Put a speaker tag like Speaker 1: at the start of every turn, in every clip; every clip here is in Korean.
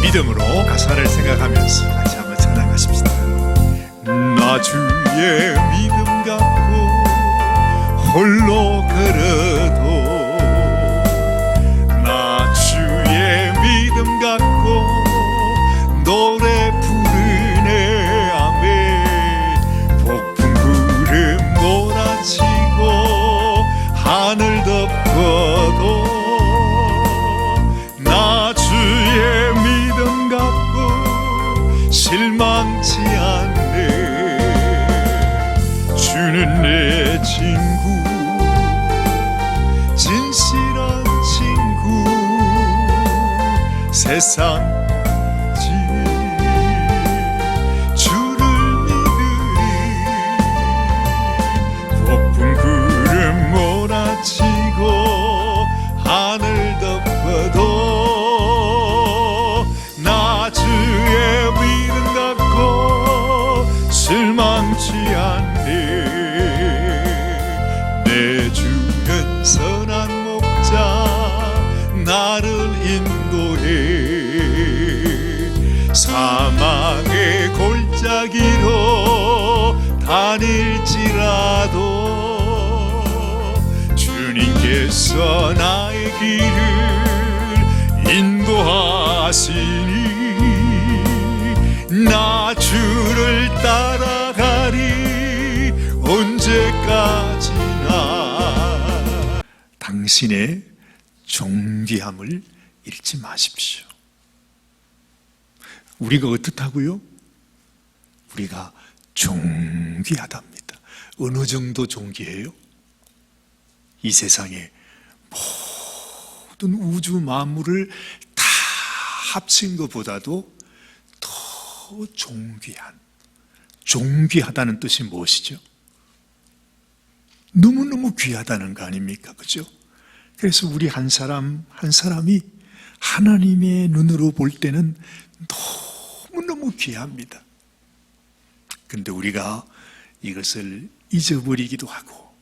Speaker 1: 믿음으로 가사를 생각하면서 같이 한번 찬양하십시다. 나 주의 믿음 갖고 홀로 걸어도, 나 주의 믿음 갖고 노래 부르네. 아멘. 폭풍 구름 몰아치고 하늘 덮어도 나 주의 믿음 갖고 실망치 않네. 주는 내 친구, 진실한 친구, 세상 주를 믿으리. 폭풍 구름 몰아치고 하늘 덮어도 나 주의 믿음 갖고 실망치 않네. 내 주는 선한 목자 나를 인도해. 사망의 골짜기로 다닐지라도 주님께서 나의 길을 인도하시니 나 주를 따라가리 언제까지나. 당신의 존귀함을 잃지 마십시오. 우리가 어떻다고요? 우리가 존귀하답니다. 어느 정도 존귀해요? 이 세상의 모든 우주 만물을 다 합친 것보다도 더 존귀한, 존귀하다는 뜻이 무엇이죠? 너무너무 귀하다는 거 아닙니까? 그죠? 그래서 우리 한 사람 한 사람이 하나님의 눈으로 볼 때는 너무너무 귀합니다. 그런데 우리가 이것을 잊어버리기도 하고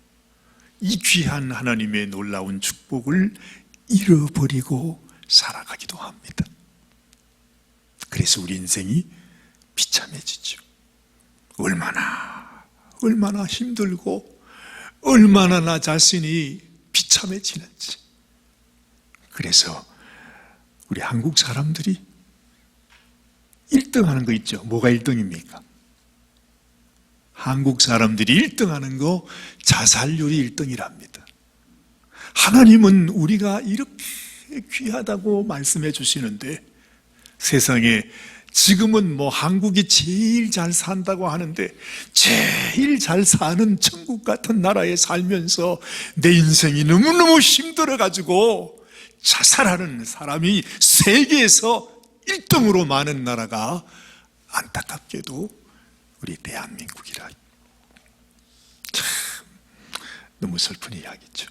Speaker 1: 이 귀한 하나님의 놀라운 축복을 잃어버리고 살아가기도 합니다. 그래서 우리 인생이 비참해지죠. 얼마나 힘들고 얼마나 나 자신이 비참해지는지. 그래서 우리 한국 사람들이 1등 하는 거 있죠. 뭐가 1등입니까? 한국 사람들이 1등 하는 거 자살률이 1등이랍니다. 하나님은 우리가 이렇게 귀하다고 말씀해 주시는데 세상에 지금은 한국이 제일 잘 산다고 하는데 제일 잘 사는 천국 같은 나라에 살면서 내 인생이 너무너무 힘들어가지고 자살하는 사람이 세계에서 1등으로 많은 나라가 안타깝게도 우리 대한민국이라. 참 너무 슬픈 이야기죠.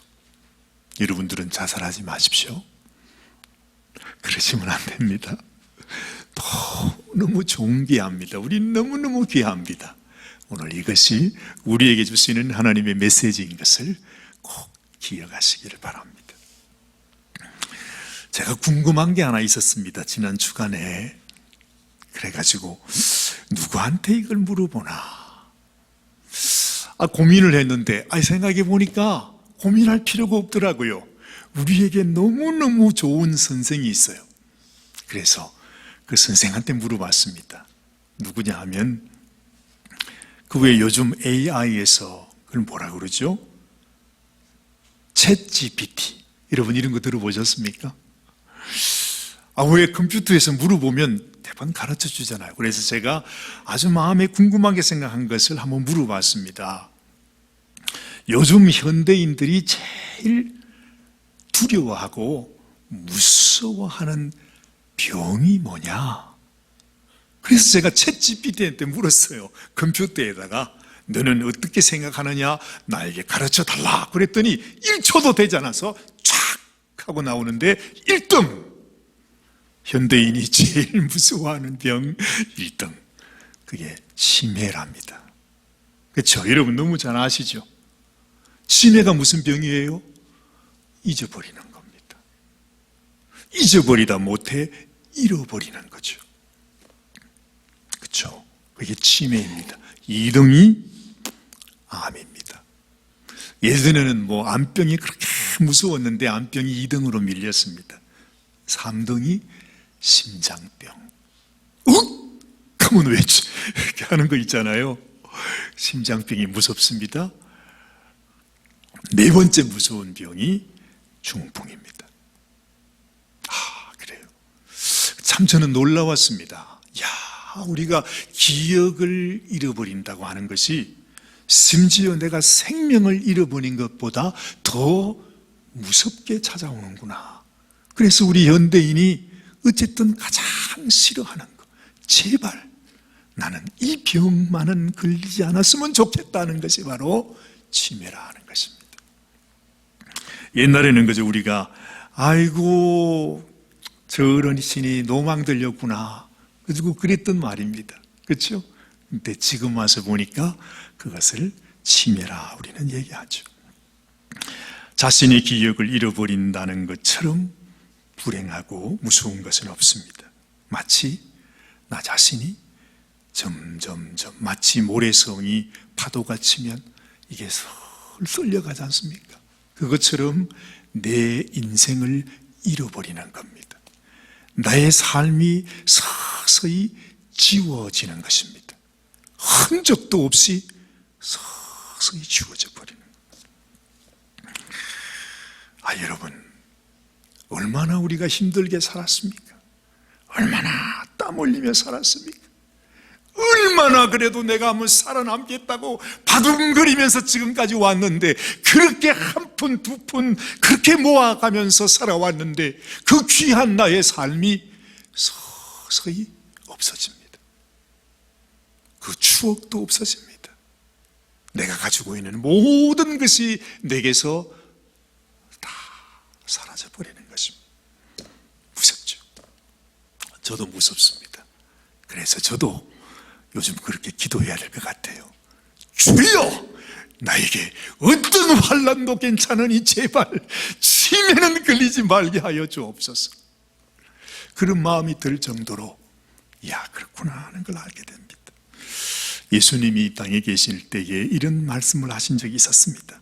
Speaker 1: 여러분들은 자살하지 마십시오. 그러시면 안 됩니다. 너무 존귀합니다. 우리 너무너무 귀합니다. 오늘 이것이 우리에게 주시는 하나님의 메시지인 것을 꼭 기억하시기를 바랍니다. 제가 궁금한 게 하나 있었습니다. 지난 주간에. 그래가지고 누구한테 이걸 물어보나 고민을 했는데 생각해 보니까 고민할 필요가 없더라고요. 우리에게 너무너무 좋은 선생이 있어요. 그래서 그 선생한테 물어봤습니다. 누구냐 하면 그 외에 요즘 AI에서 그걸 뭐라 그러죠? 챗 GPT. 여러분 이런 거 들어보셨습니까? 왜 컴퓨터에서 물어보면 대부분 가르쳐 주잖아요. 그래서 제가 아주 마음에 궁금하게 생각한 것을 한번 물어봤습니다. 요즘 현대인들이 제일 두려워하고 무서워하는 병이 뭐냐? 그래서 제가 챗 GPT한테 물었어요. 컴퓨터에다가 너는 어떻게 생각하느냐? 나에게 가르쳐 달라. 그랬더니 1초도 되지 않아서 촥 하고 나오는데 1등! 현대인이 제일 무서워하는 병 1등. 그게 치매랍니다. 그렇죠? 여러분 너무 잘 아시죠? 치매가 무슨 병이에요? 잊어버리는 겁니다. 잊어버리다 못해 잃어버리는 거죠. 그렇죠? 그게 치매입니다. 2등이 암입니다. 예전에는 암병이 그렇게 무서웠는데 암병이 2등으로 밀렸습니다. 3등이 심장병. 그러면 왜 이렇게 하는 거 있잖아요. 심장병이 무섭습니다. 4번째 무서운 병이 중풍입니다. 그래요. 참 저는 놀라웠습니다. 우리가 기억을 잃어버린다고 하는 것이 심지어 내가 생명을 잃어버린 것보다 더 무섭게 찾아오는구나. 그래서 우리 현대인이 어쨌든 가장 싫어하는 것, 제발 나는 이 병만은 걸리지 않았으면 좋겠다는 것이 바로 치매라 하는 것입니다. 옛날에는 그저 우리가 아이고 저 어르신이 노망 들렸구나 그리고 그랬던 말입니다. 그렇죠? 근데 지금 와서 보니까 그것을 치매라 우리는 얘기하죠. 자신의 기억을 잃어버린다는 것처럼 불행하고 무서운 것은 없습니다. 마치 나 자신이 점점 마치 모래성이 파도가 치면 이게 쏠려가지 않습니까? 그것처럼 내 인생을 잃어버리는 겁니다. 나의 삶이 서서히 지워지는 것입니다. 흔적도 없이 서서히 지워져 버리는 거예요. 여러분, 얼마나 우리가 힘들게 살았습니까? 얼마나 땀 흘리며 살았습니까? 얼마나 그래도 내가 한번 살아남겠다고 바둥거리면서 지금까지 왔는데 그렇게 한 푼, 두 푼 그렇게 모아가면서 살아왔는데 그 귀한 나의 삶이 서서히 없어집니다. 그 추억도 없어집니다. 내가 가지고 있는 모든 것이 내게서 다 사라져버리는 것입니다. 무섭죠? 저도 무섭습니다. 그래서 저도 요즘 그렇게 기도해야 될 것 같아요. 주여! 나에게 어떤 환난도 괜찮으니 제발 치매는 걸리지 말게 하여 주옵소서. 그런 마음이 들 정도로 그렇구나 하는 걸 알게 됩니다. 예수님이 이 땅에 계실 때에 이런 말씀을 하신 적이 있었습니다.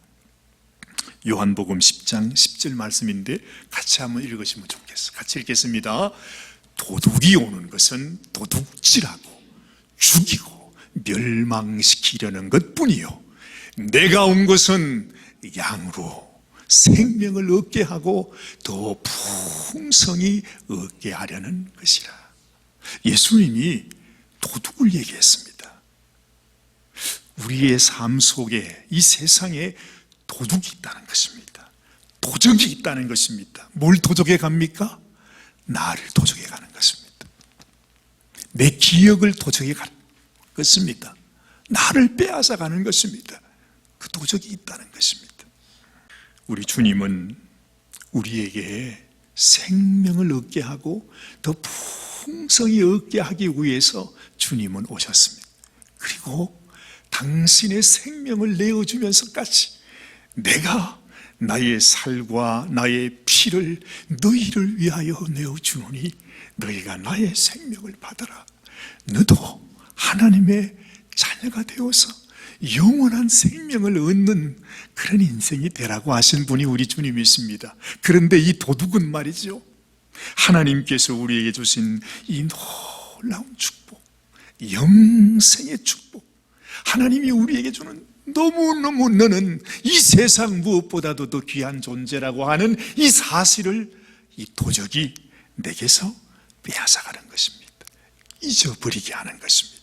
Speaker 1: 요한복음 10장 10절 말씀인데 같이 한번 읽으시면 좋겠어요. 같이 읽겠습니다. 도둑이 오는 것은 도둑질하고 죽이고 멸망시키려는 것뿐이요 내가 온 것은 양으로 생명을 얻게 하고 더 풍성히 얻게 하려는 것이라. 예수님이 도둑을 얘기했습니다. 우리의 삶 속에 이 세상에 도둑이 있다는 것입니다. 도적이 있다는 것입니다. 뭘 도적해 갑니까? 나를 도적해 가는 것입니다. 내 기억을 도적해 가는 것입니다. 나를 빼앗아 가는 것입니다. 그 도적이 있다는 것입니다. 우리 주님은 우리에게 생명을 얻게 하고 더 풍성히 얻게 하기 위해서 주님은 오셨습니다. 그리고 당신의 생명을 내어주면서까지 내가 나의 살과 나의 피를 너희를 위하여 내어주노니 너희가 나의 생명을 받아라. 너도 하나님의 자녀가 되어서 영원한 생명을 얻는 그런 인생이 되라고 하신 분이 우리 주님이십니다. 그런데 이 도둑은 말이죠, 하나님께서 우리에게 주신 이 놀라운 축복, 영생의 축복, 하나님이 우리에게 주는 너무너무 너는 이 세상 무엇보다도 더 귀한 존재라고 하는 이 사실을 이 도적이 내게서 빼앗아가는 것입니다. 잊어버리게 하는 것입니다.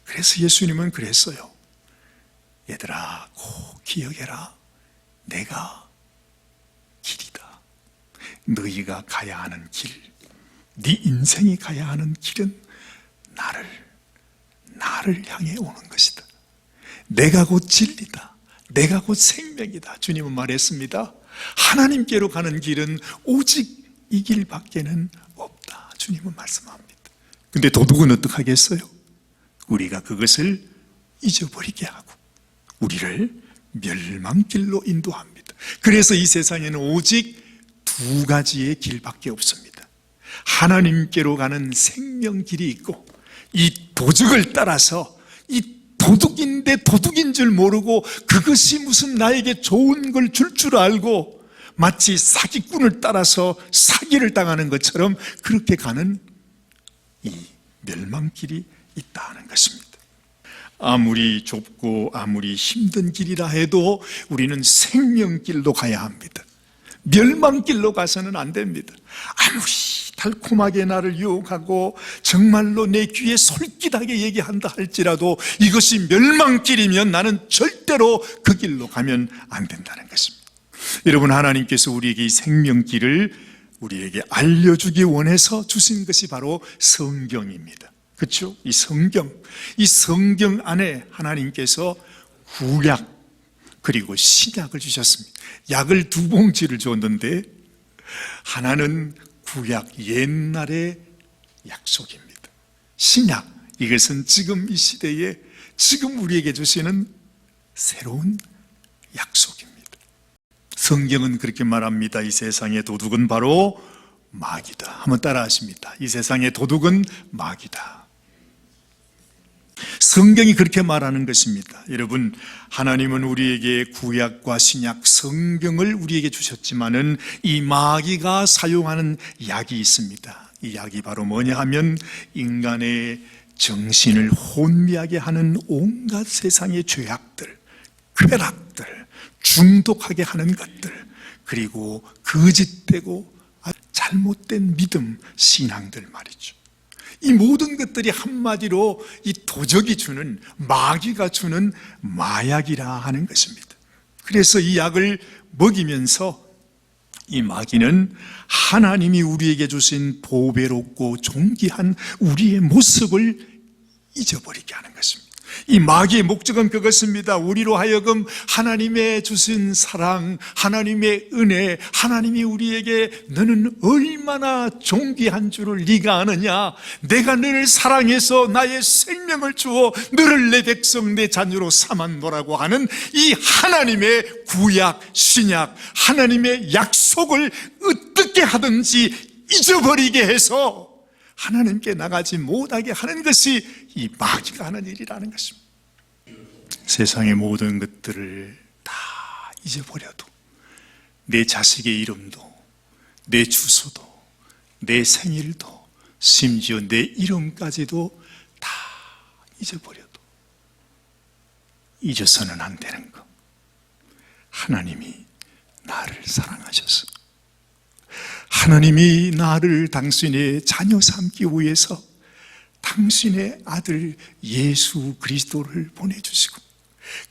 Speaker 1: 그래서 예수님은 그랬어요. 얘들아, 꼭 기억해라. 내가 길이다. 너희가 가야 하는 길, 네 인생이 가야 하는 길은 나를 향해 오는 것이다. 내가 곧 진리다. 내가 곧 생명이다. 주님은 말했습니다. 하나님께로 가는 길은 오직 이 길밖에는 없다. 주님은 말씀합니다. 근데 도둑은 어떻게 하겠어요? 우리가 그것을 잊어버리게 하고 우리를 멸망길로 인도합니다. 그래서 이 세상에는 오직 두 가지의 길밖에 없습니다. 하나님께로 가는 생명길이 있고, 이 도적을 따라서 이 도둑인데 도둑인 줄 모르고 그것이 무슨 나에게 좋은 걸 줄 알고 마치 사기꾼을 따라서 사기를 당하는 것처럼 그렇게 가는 이 멸망길이 있다는 것입니다. 아무리 좁고 아무리 힘든 길이라 해도 우리는 생명길로 가야 합니다. 멸망길로 가서는 안 됩니다. 아무리 달콤하게 나를 유혹하고 정말로 내 귀에 솔깃하게 얘기한다 할지라도 이것이 멸망길이면 나는 절대로 그 길로 가면 안 된다는 것입니다. 여러분, 하나님께서 우리에게 이 생명길을 우리에게 알려주기 원해서 주신 것이 바로 성경입니다. 그렇죠? 이 성경 안에 하나님께서 구약 그리고 신약을 주셨습니다. 약을 2봉지를 줬는데 하나는 구약 옛날의 약속입니다. 신약, 이것은 지금 이 시대에 지금 우리에게 주시는 새로운 약속입니다. 성경은 그렇게 말합니다. 이 세상의 도둑은 바로 마귀다. 한번 따라 하십니다. 이 세상의 도둑은 마귀다. 성경이 그렇게 말하는 것입니다. 여러분, 하나님은 우리에게 구약과 신약 성경을 우리에게 주셨지만은 이 마귀가 사용하는 약이 있습니다. 이 약이 바로 뭐냐 하면 인간의 정신을 혼미하게 하는 온갖 세상의 죄악들, 쾌락들, 중독하게 하는 것들, 그리고 거짓되고 잘못된 믿음, 신앙들 말이죠. 이 모든 것들이 한마디로 이 도적이 주는, 마귀가 주는 마약이라 하는 것입니다. 그래서 이 약을 먹이면서 이 마귀는 하나님이 우리에게 주신 보배롭고 존귀한 우리의 모습을 잊어버리게 하는 것입니다. 이 마귀의 목적은 그것입니다. 우리로 하여금 하나님의 주신 사랑, 하나님의 은혜, 하나님이 우리에게 너는 얼마나 존귀한 줄을 네가 아느냐, 내가 너를 사랑해서 나의 생명을 주어 너를 내 백성 내 자녀로 삼았노라고 하는 이 하나님의 구약, 신약, 하나님의 약속을 어떻게 하든지 잊어버리게 해서 하나님께 나가지 못하게 하는 것이 이 마귀가 하는 일이라는 것입니다. 세상의 모든 것들을 다 잊어버려도 내 자식의 이름도, 내 주소도, 내 생일도, 심지어 내 이름까지도 다 잊어버려도 잊어서는 안 되는 것. 하나님이 나를 사랑하셔서 하나님이 나를 당신의 자녀 삼기 위해서 당신의 아들 예수 그리스도를 보내주시고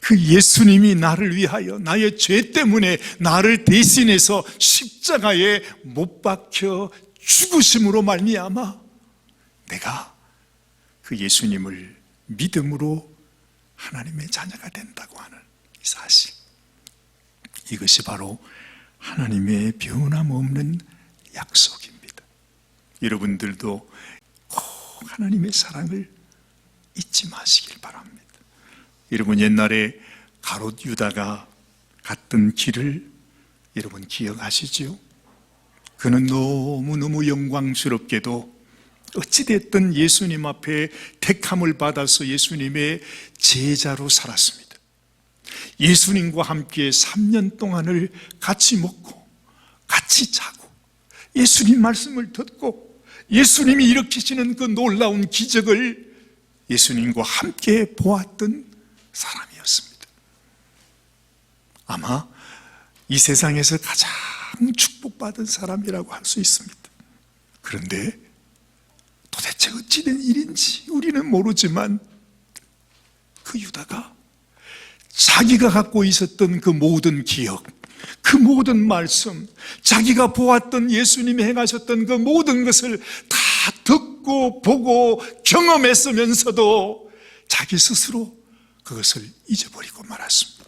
Speaker 1: 그 예수님이 나를 위하여 나의 죄 때문에 나를 대신해서 십자가에 못 박혀 죽으심으로 말미암아 내가 그 예수님을 믿음으로 하나님의 자녀가 된다고 하는 이 사실, 이것이 바로 하나님의 변함없는 약속입니다. 여러분들도 꼭 하나님의 사랑을 잊지 마시길 바랍니다. 여러분, 옛날에 가롯 유다가 갔던 길을 여러분 기억하시죠? 그는 너무너무 영광스럽게도 어찌됐든 예수님 앞에 택함을 받아서 예수님의 제자로 살았습니다. 예수님과 함께 3년 동안을 같이 먹고 같이 자고 예수님 말씀을 듣고 예수님이 일으키시는 그 놀라운 기적을 예수님과 함께 보았던 사람이었습니다. 아마 이 세상에서 가장 축복받은 사람이라고 할 수 있습니다. 그런데 도대체 어찌된 일인지 우리는 모르지만 그 유다가 자기가 갖고 있었던 그 모든 기억, 그 모든 말씀, 자기가 보았던 예수님이 행하셨던 그 모든 것을 다 듣고 보고 경험했으면서도 자기 스스로 그것을 잊어버리고 말았습니다.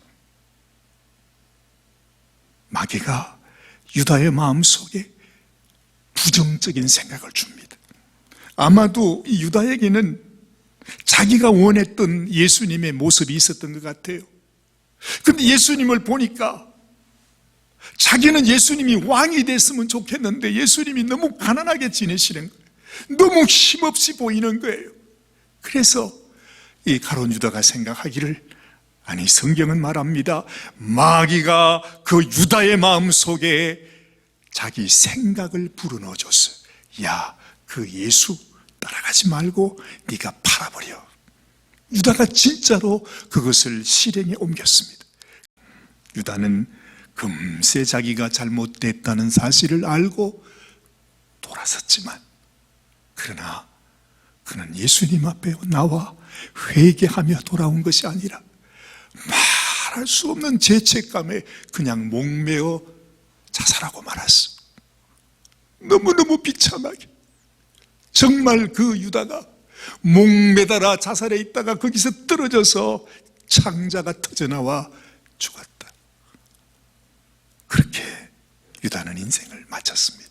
Speaker 1: 마귀가 유다의 마음속에 부정적인 생각을 줍니다. 아마도 이 유다에게는 자기가 원했던 예수님의 모습이 있었던 것 같아요. 그런데 예수님을 보니까 자기는 예수님이 왕이 됐으면 좋겠는데 예수님이 너무 가난하게 지내시는 거예요. 너무 힘없이 보이는 거예요. 그래서 이 가룟 유다가 생각하기를, 아니 성경은 말합니다. 마귀가 그 유다의 마음속에 자기 생각을 불어넣어 줬어요. 야, 그 예수 따라가지 말고 네가 팔아버려. 유다가 진짜로 그것을 실행에 옮겼습니다. 유다는 금세 자기가 잘못됐다는 사실을 알고 돌아섰지만, 그러나 그는 예수님 앞에 나와 회개하며 돌아온 것이 아니라 말할 수 없는 죄책감에 그냥 목매어 자살하고 말았어. 너무너무 비참하게. 정말 그 유다가 목매달아 자살해 있다가 거기서 떨어져서 창자가 터져나와 죽었다. 그렇게 유다는 인생을 마쳤습니다.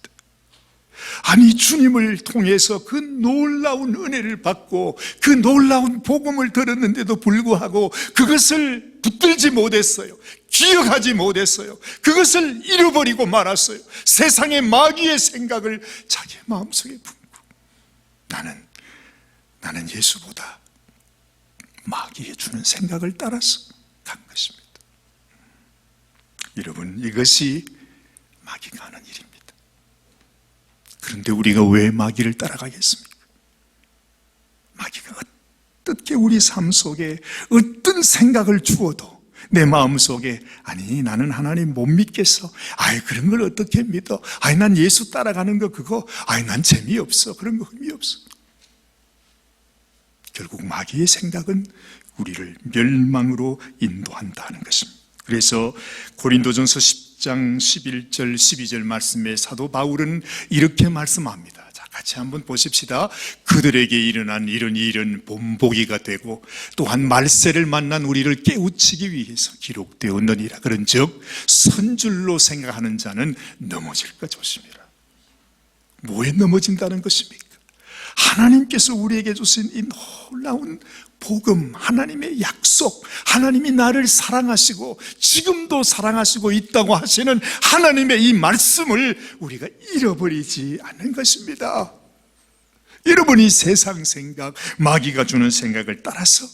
Speaker 1: 아니, 주님을 통해서 그 놀라운 은혜를 받고 그 놀라운 복음을 들었는데도 불구하고 그것을 붙들지 못했어요. 기억하지 못했어요. 그것을 잃어버리고 말았어요. 세상의 마귀의 생각을 자기 마음속에 품고, 나는 예수보다 마귀에 주는 생각을 따라서 간 것입니다. 여러분, 이것이 마귀가 하는 일입니다. 그런데 우리가 왜 마귀를 따라가겠습니까? 마귀가 어떻게 우리 삶 속에 어떤 생각을 주어도 내 마음속에, 아니 나는 하나님 못 믿겠어, 아이 그런 걸 어떻게 믿어, 아이 난 예수 따라가는 거 그거, 아이 난 재미없어, 그런 거 의미없어. 결국 마귀의 생각은 우리를 멸망으로 인도한다는 것입니다. 그래서 고린도전서 10장 11절 12절 말씀에 사도 바울은 이렇게 말씀합니다. 자, 같이 한번 보십시다. 그들에게 일어난 이런 일은 본보기가 되고 또한 말세를 만난 우리를 깨우치기 위해서 기록되었느니라. 그런즉 선줄로 생각하는 자는 넘어질까 조심해라. 뭐에 넘어진다는 것입니까? 하나님께서 우리에게 주신 이 놀라운 복음, 하나님의 약속, 하나님이 나를 사랑하시고 지금도 사랑하시고 있다고 하시는 하나님의 이 말씀을 우리가 잃어버리지 않는 것입니다. 여러분이 세상 생각, 마귀가 주는 생각을 따라서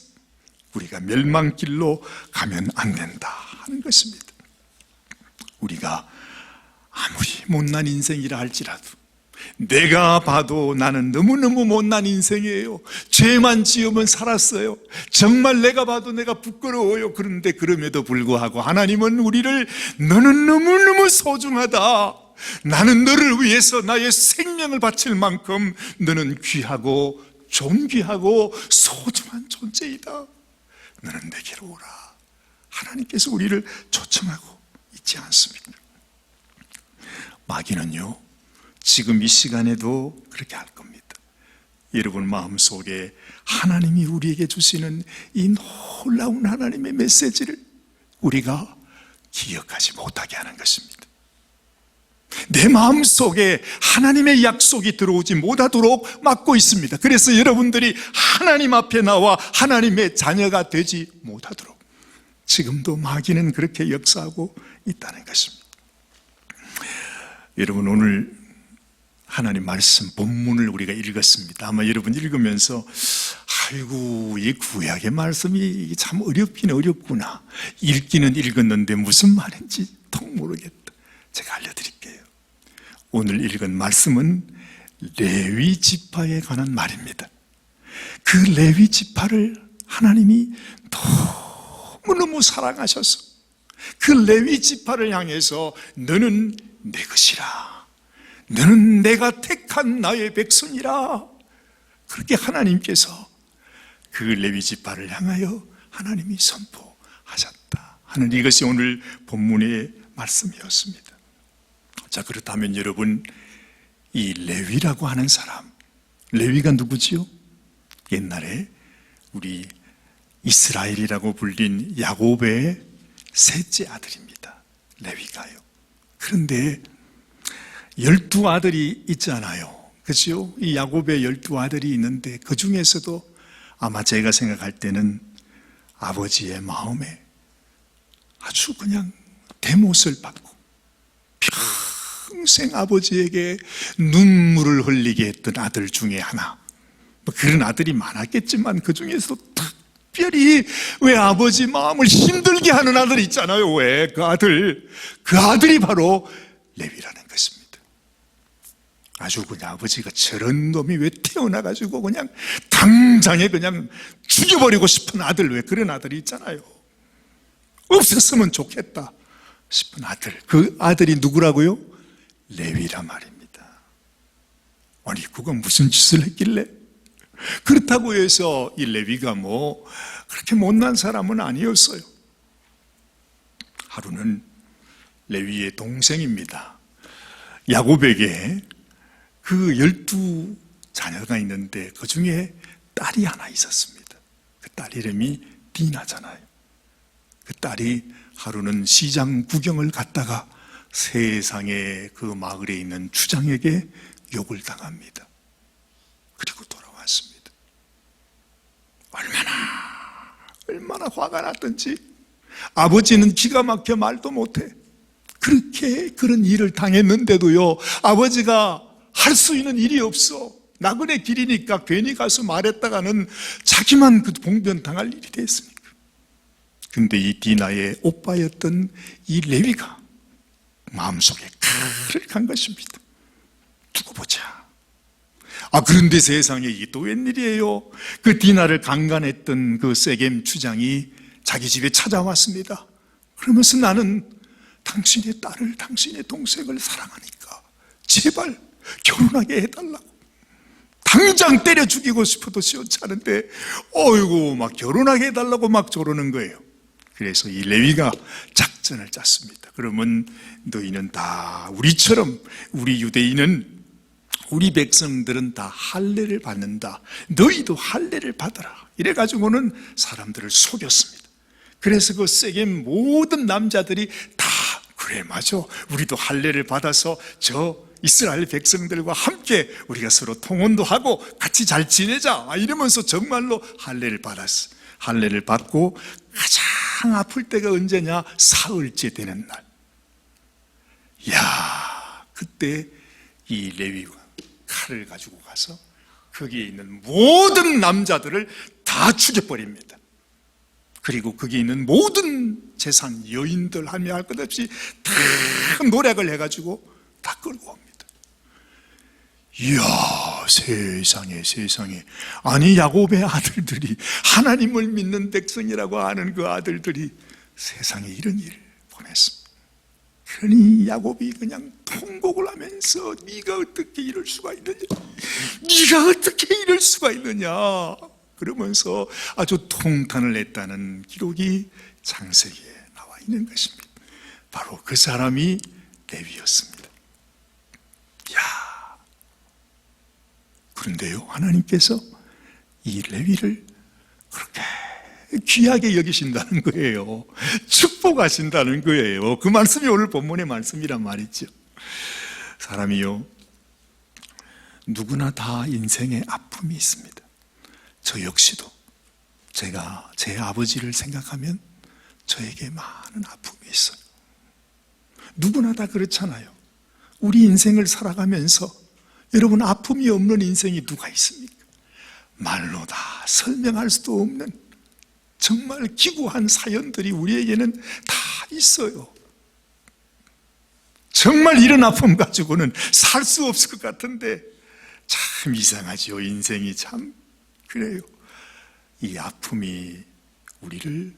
Speaker 1: 우리가 멸망길로 가면 안 된다 하는 것입니다. 우리가 아무리 못난 인생이라 할지라도, 내가 봐도 나는 너무너무 못난 인생이에요. 죄만 지으면 살았어요. 정말 내가 봐도 내가 부끄러워요. 그런데 그럼에도 불구하고 하나님은 우리를, 너는 너무너무 소중하다, 나는 너를 위해서 나의 생명을 바칠 만큼 너는 귀하고 존귀하고 소중한 존재이다, 너는 내게로 오라. 하나님께서 우리를 초청하고 있지 않습니까? 마귀는요, 지금 이 시간에도 그렇게 할 겁니다. 여러분 마음속에 하나님이 우리에게 주시는 이 놀라운 하나님의 메시지를 우리가 기억하지 못하게 하는 것입니다. 내 마음속에 하나님의 약속이 들어오지 못하도록 막고 있습니다. 그래서 여러분들이 하나님 앞에 나와 하나님의 자녀가 되지 못하도록 지금도 마귀는 그렇게 역사하고 있다는 것입니다. 여러분, 오늘 하나님 말씀 본문을 우리가 읽었습니다. 아마 여러분 읽으면서 아이고, 이 구약의 말씀이 참 어렵긴 어렵구나, 읽기는 읽었는데 무슨 말인지 통 모르겠다. 제가 알려드릴게요. 오늘 읽은 말씀은 레위 지파에 관한 말입니다. 그 레위 지파를 하나님이 너무너무 사랑하셔서 그 레위 지파를 향해서 너는 내 것이라, 너는 내가 택한 나의 백성이라, 그렇게 하나님께서 그 레위 지파를 향하여 하나님이 선포하셨다 하는, 이것이 오늘 본문의 말씀이었습니다. 자, 그렇다면 여러분, 이 레위라고 하는 사람, 레위가 누구지요? 옛날에 우리 이스라엘이라고 불린 야곱의 셋째 아들입니다. 레위가요. 그런데 12아들이 있잖아요. 그렇죠? 이 야곱의 12아들이 있는데 그 중에서도 아마 제가 생각할 때는 아버지의 마음에 아주 그냥 대못을 받고 평생 아버지에게 눈물을 흘리게 했던 아들 중에 하나. 그런 아들이 많았겠지만 그 중에서 특별히 왜 아버지 마음을 힘들게 하는 아들이 있잖아요. 왜? 그 아들이 바로 레위라는 것입니다. 아주 그냥 아버지가 저런 놈이 왜 태어나가지고 그냥 당장에 그냥 죽여버리고 싶은 아들, 왜 그런 아들이 있잖아요. 없었으면 좋겠다 싶은 아들. 그 아들이 누구라고요? 레위라 말입니다. 아니 그건 무슨 짓을 했길래? 그렇다고 해서 이 레위가 그렇게 못난 사람은 아니었어요. 하루는 레위의 동생입니다. 야곱에게 그 12 자녀가 있는데 그 중에 딸이 하나 있었습니다. 그 딸 이름이 디나잖아요. 그 딸이 하루는 시장 구경을 갔다가 세상에 그 마을에 있는 주장에게 욕을 당합니다. 그리고 돌아왔습니다. 얼마나 화가 났던지. 아버지는 기가 막혀 말도 못해. 그렇게 그런 일을 당했는데도요, 아버지가 할 수 있는 일이 없어. 나그네 길이니까 괜히 가서 말했다가는 자기만 그 봉변 당할 일이 됐습니까? 근데 이 디나의 오빠였던 이 레위가 마음속에 칼을 간 것입니다. 두고 보자. 그런데 세상에 이게 또 웬일이에요? 그 디나를 강간했던 그 세겜 주장이 자기 집에 찾아왔습니다. 그러면서 나는 당신의 딸을, 당신의 동생을 사랑하니까 제발 결혼하게 해달라고. 당장 때려 죽이고 싶어도 시원찮은데 어이구 막 결혼하게 해달라고 막 저러는 거예요. 그래서 이 레위가 작전을 짰습니다. 그러면 너희는 다 우리처럼, 우리 유대인은, 우리 백성들은 다 할례를 받는다. 너희도 할례를 받아라. 이래가지고는 사람들을 속였습니다. 그래서 그 세겜 모든 남자들이 다 그래 맞아, 우리도 할례를 받아서 저 이스라엘 백성들과 함께 우리가 서로 통혼도 하고 같이 잘 지내자 이러면서 정말로 할례를 받았어. 할례를 받고 가장 아플 때가 언제냐? 사흘째 되는 날. 그때 이 레위가 칼을 가지고 가서 거기에 있는 모든 남자들을 다 죽여버립니다. 그리고 거기에 있는 모든 재산, 여인들 하며 할 것 없이 다 노력을 해가지고 다 끌고 옵니다. 이야, 세상에. 아니 야곱의 아들들이, 하나님을 믿는 백성이라고 하는 그 아들들이 세상에 이런 일을 보냈습니다. 그러니 야곱이 그냥 통곡을 하면서 네가 어떻게 이럴 수가 있느냐, 네가 어떻게 이럴 수가 있느냐 그러면서 아주 통탄을 냈다는 기록이 창세기에 나와 있는 것입니다. 바로 그 사람이 레위였습니다. 그런데요, 하나님께서 이 레위를 그렇게 귀하게 여기신다는 거예요. 축복하신다는 거예요. 그 말씀이 오늘 본문의 말씀이란 말이죠. 사람이요, 누구나 다 인생에 아픔이 있습니다. 저 역시도 제가 제 아버지를 생각하면 저에게 많은 아픔이 있어요. 누구나 다 그렇잖아요. 우리 인생을 살아가면서 여러분, 아픔이 없는 인생이 누가 있습니까? 말로 다 설명할 수도 없는 정말 기구한 사연들이 우리에게는 다 있어요. 정말 이런 아픔 가지고는 살 수 없을 것 같은데 참 이상하죠. 인생이 참 그래요. 이 아픔이 우리를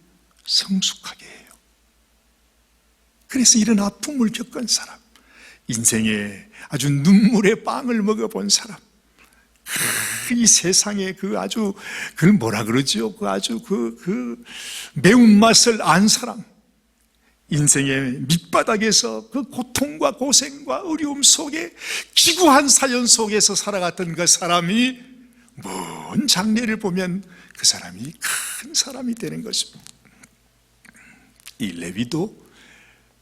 Speaker 1: 성숙하게 해요. 그래서 이런 아픔을 겪은 사람, 인생에 아주 눈물의 빵을 먹어본 사람, 이 세상에 그걸 뭐라 그러죠? 그 매운맛을 안 사람, 인생의 밑바닥에서 그 고통과 고생과 어려움 속에 기구한 사연 속에서 살아갔던 그 사람이 먼 장래를 보면 그 사람이 큰 사람이 되는 것입니다. 이 레위도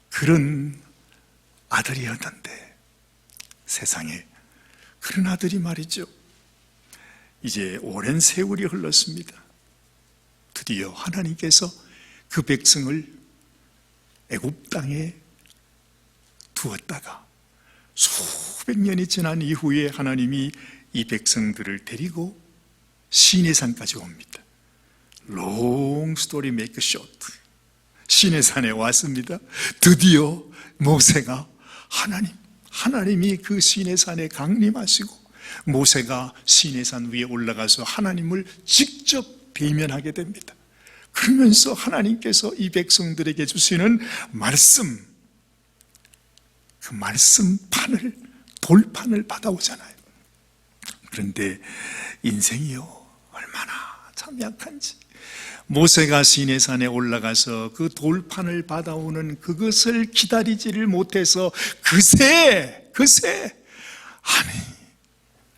Speaker 1: 그런 아들이었는데 세상에 그런 아들이 말이죠, 이제 오랜 세월이 흘렀습니다. 드디어 하나님께서 그 백성을 애굽 땅에 두었다가 수백 년이 지난 이후에 하나님이 이 백성들을 데리고 시내산까지 옵니다. Long story make short. 시내산에 왔습니다. 드디어 모세가 하나님이 그 시내산에 강림하시고 모세가 시내산 위에 올라가서 하나님을 직접 대면하게 됩니다. 그러면서 하나님께서 이 백성들에게 주시는 말씀, 그 말씀판을, 돌판을 받아오잖아요. 그런데 인생이요, 얼마나 참 약한지. 모세가 시내산에 올라가서 그 돌판을 받아오는 그것을 기다리지를 못해서 그새 아니,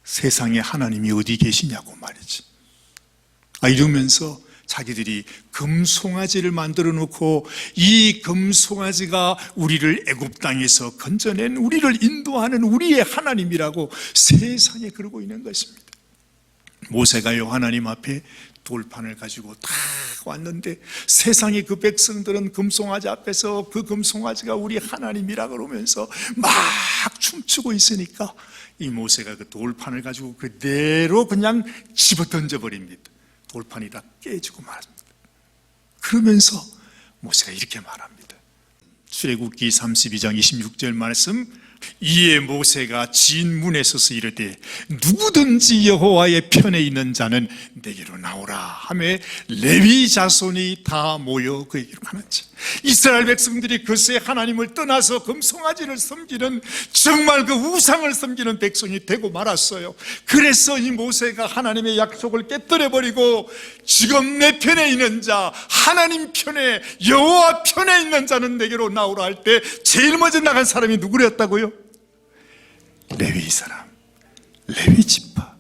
Speaker 1: 세상에 하나님이 어디 계시냐고 말이지. 이러면서 자기들이 금송아지를 만들어 놓고 이 금송아지가 우리를 애굽 땅에서 건져낸, 우리를 인도하는 우리의 하나님이라고 세상에 그러고 있는 것입니다. 모세가요, 하나님 앞에 돌판을 가지고 딱 왔는데 세상의 그 백성들은 금송아지 앞에서 그 금송아지가 우리 하나님이라 그러면서 막 춤추고 있으니까 이 모세가 그 돌판을 가지고 그대로 그냥 집어 던져버립니다. 돌판이 다 깨지고 말합니다. 그러면서 모세가 이렇게 말합니다. 출애굽기 32장 26절 말씀, 이에 모세가 진 문에 서서 이르되 누구든지 여호와의 편에 있는 자는 내게로 나오라 하매 레위 자손이 다 모여 그에게로 가는지. 이스라엘 백성들이 글쎄 하나님을 떠나서 금송아지를 섬기는, 정말 그 우상을 섬기는 백성이 되고 말았어요. 그래서 이 모세가 하나님의 약속을 깨뜨려버리고 지금 내 편에 있는 자, 하나님 편에, 여호와 편에 있는 자는 내게로 나오라 할 때 제일 먼저 나간 사람이 누구였다고요? 레위 사람, 레위 지파.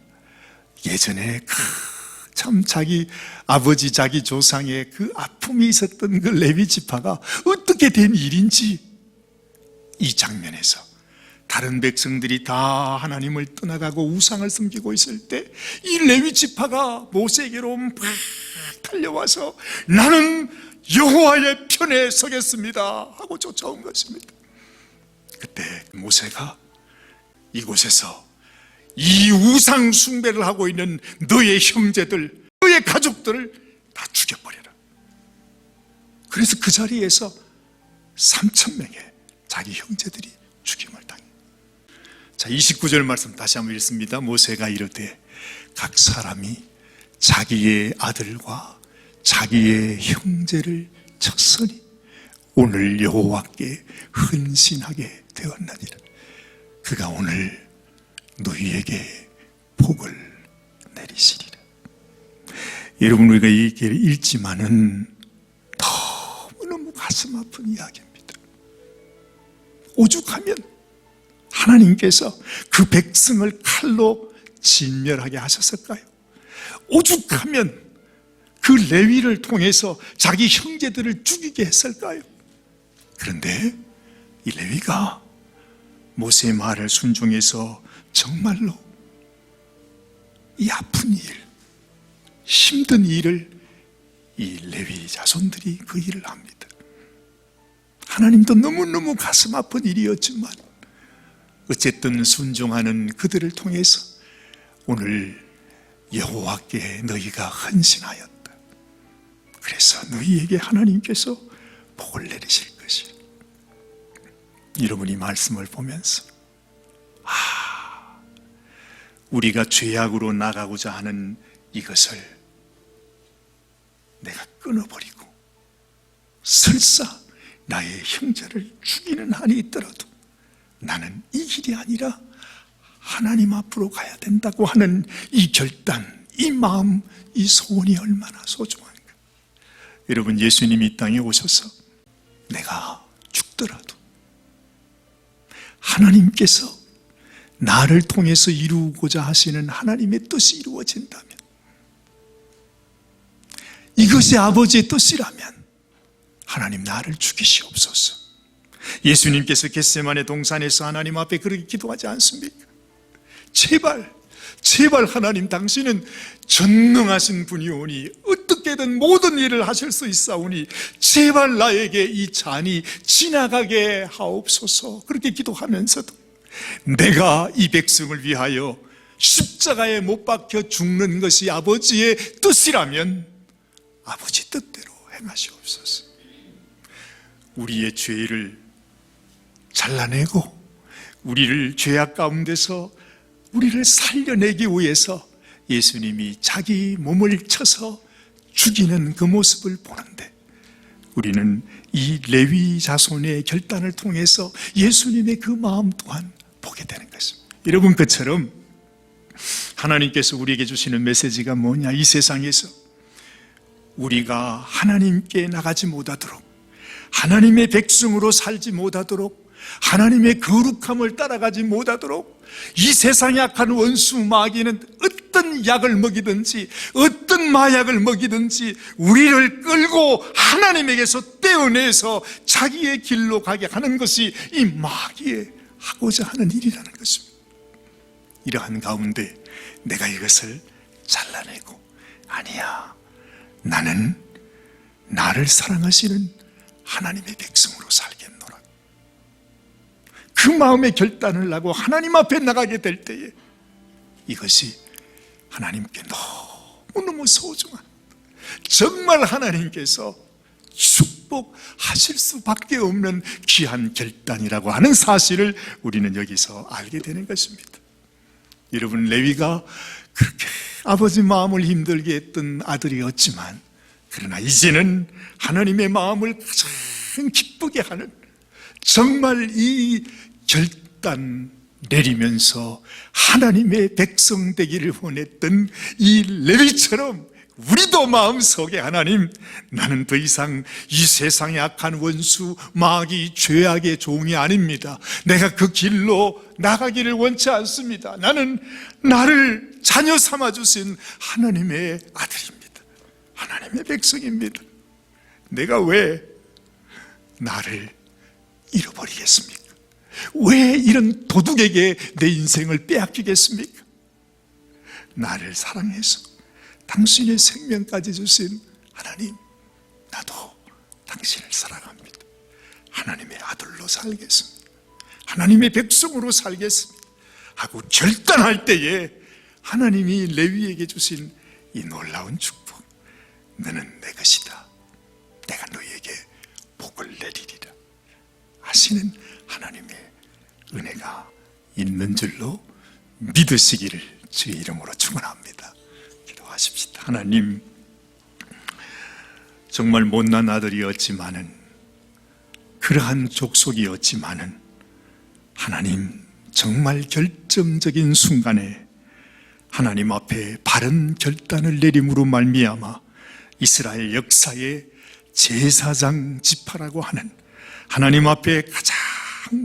Speaker 1: 예전에 참 자기 아버지, 자기 조상의 그 아픔이 있었던 그 레위 지파가 어떻게 된 일인지, 이 장면에서 다른 백성들이 다 하나님을 떠나가고 우상을 섬기고 있을 때 이 레위 지파가 모세에게로 막 달려와서 나는 여호와의 편에 서겠습니다 하고 쫓아온 것입니다. 그때 모세가 이곳에서 이 우상 숭배를 하고 있는 너의 형제들, 너의 가족들을 다 죽여버려라. 그래서 그 자리에서 3,000명의 자기 형제들이 죽임을 당해요. 자, 29절 말씀 다시 한번 읽습니다. 모세가 이르되 각 사람이 자기의 아들과 자기의 형제를 쳤으니 오늘 여호와께 헌신하게 되었나니라. 그가 오늘 너희에게 복을 내리시리라. 여러분, 우리가 이렇게 읽지만은 너무너무 가슴 아픈 이야기입니다. 오죽하면 하나님께서 그 백성을 칼로 진멸하게 하셨을까요? 오죽하면 그 레위를 통해서 자기 형제들을 죽이게 했을까요? 그런데 이 레위가 모세의 말을 순종해서 정말로 이 아픈 일, 힘든 일을 이 레위 자손들이 그 일을 합니다. 하나님도 너무너무 가슴 아픈 일이었지만 어쨌든 순종하는 그들을 통해서 오늘 여호와께 너희가 헌신하였다. 그래서 너희에게 하나님께서 복을 내리실 것이야. 여러분, 이 말씀을 보면서 우리가 죄악으로 나가고자 하는 이것을 내가 끊어버리고 설사 나의 형제를 죽이는 한이 있더라도 나는 이 길이 아니라 하나님 앞으로 가야 된다고 하는 이 결단, 이 마음, 이 소원이 얼마나 소중한가. 여러분, 예수님이 이 땅에 오셔서 내가 죽더라도 하나님께서 나를 통해서 이루고자 하시는 하나님의 뜻이 이루어진다면, 이것이 아버지의 뜻이라면 하나님 나를 죽이시옵소서. 예수님께서 겟세마네 동산에서 하나님 앞에 그렇게 기도하지 않습니까? 제발 하나님, 당신은 전능하신 분이오니 어떻게 어떻게든 모든 일을 하실 수 있사오니 제발 나에게 이 잔이 지나가게 하옵소서. 그렇게 기도하면서도 내가 이 백성을 위하여 십자가에 못 박혀 죽는 것이 아버지의 뜻이라면 아버지 뜻대로 행하시옵소서. 우리의 죄를 잘라내고 우리를 죄악 가운데서 우리를 살려내기 위해서 예수님이 자기 몸을 쳐서 죽이는 그 모습을 보는데 우리는 이 레위 자손의 결단을 통해서 예수님의 그 마음 또한 보게 되는 것입니다. 여러분, 그처럼 하나님께서 우리에게 주시는 메시지가 뭐냐? 이 세상에서 우리가 하나님께 나가지 못하도록, 하나님의 백성으로 살지 못하도록, 하나님의 거룩함을 따라가지 못하도록 이 세상에 악한 원수 마귀는 어떤 약을 먹이든지 어떤 마약을 먹이든지 우리를 끌고 하나님에게서 떼어내서 자기의 길로 가게 하는 것이 이 마귀의 하고자 하는 일이라는 것입니다. 이러한 가운데 내가 이것을 잘라내고, 아니야, 나는 나를 사랑하시는 하나님의 백성으로 살겠노라, 그 마음의 결단을 하고 하나님 앞에 나가게 될 때에 이것이 하나님께 너무너무 소중한, 정말 하나님께서 축복하실 수밖에 없는 귀한 결단이라고 하는 사실을 우리는 여기서 알게 되는 것입니다. 여러분, 레위가 그렇게 아버지 마음을 힘들게 했던 아들이었지만 그러나 이제는 하나님의 마음을 가장 기쁘게 하는, 정말 이 결단 내리면서 하나님의 백성 되기를 원했던 이 레위처럼 우리도 마음속에 하나님, 나는 더 이상 이 세상의 악한 원수 마귀 죄악의 종이 아닙니다. 내가 그 길로 나가기를 원치 않습니다. 나는 나를 자녀 삼아주신 하나님의 아들입니다. 하나님의 백성입니다. 내가 왜 나를 잃어버리겠습니까? 왜 이런 도둑에게 내 인생을 빼앗기겠습니까? 나를 사랑해서 당신의 생명까지 주신 하나님, 나도 당신을 사랑합니다. 하나님의 아들로 살겠습니다. 하나님의 백성으로 살겠습니다 하고 결단할 때에 하나님이 레위에게 주신 이 놀라운 축복, 너는 내 것이다, 내가 너희에게 복을 내리리라 하시는 하나님의 은혜가 있는 줄로 믿으시기를 주의 이름으로 축원합니다. 기도하십시다. 하나님, 정말 못난 아들이었지만은, 그러한 족속이었지만은 하나님, 정말 결정적인 순간에 하나님 앞에 바른 결단을 내림으로 말미암아 이스라엘 역사의 제사장 지파라고 하는, 하나님 앞에 가장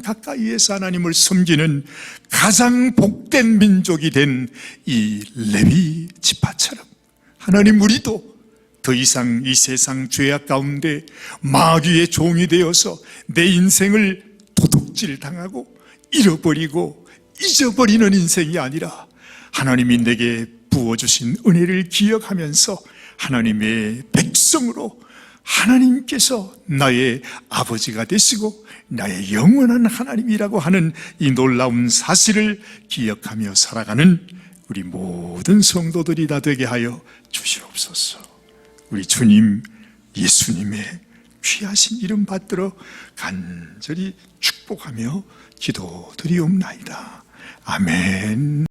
Speaker 1: 가까이에서 하나님을 섬기는 가장 복된 민족이 된 이 레위 지파처럼 하나님, 우리도 더 이상 이 세상 죄악 가운데 마귀의 종이 되어서 내 인생을 도둑질 당하고 잃어버리고 잊어버리는 인생이 아니라 하나님이 내게 부어주신 은혜를 기억하면서 하나님의 백성으로, 하나님께서 나의 아버지가 되시고 나의 영원한 하나님이라고 하는 이 놀라운 사실을 기억하며 살아가는 우리 모든 성도들이 다 되게 하여 주시옵소서. 우리 주님 예수님의 귀하신 이름 받들어 간절히 축복하며 기도드리옵나이다. 아멘.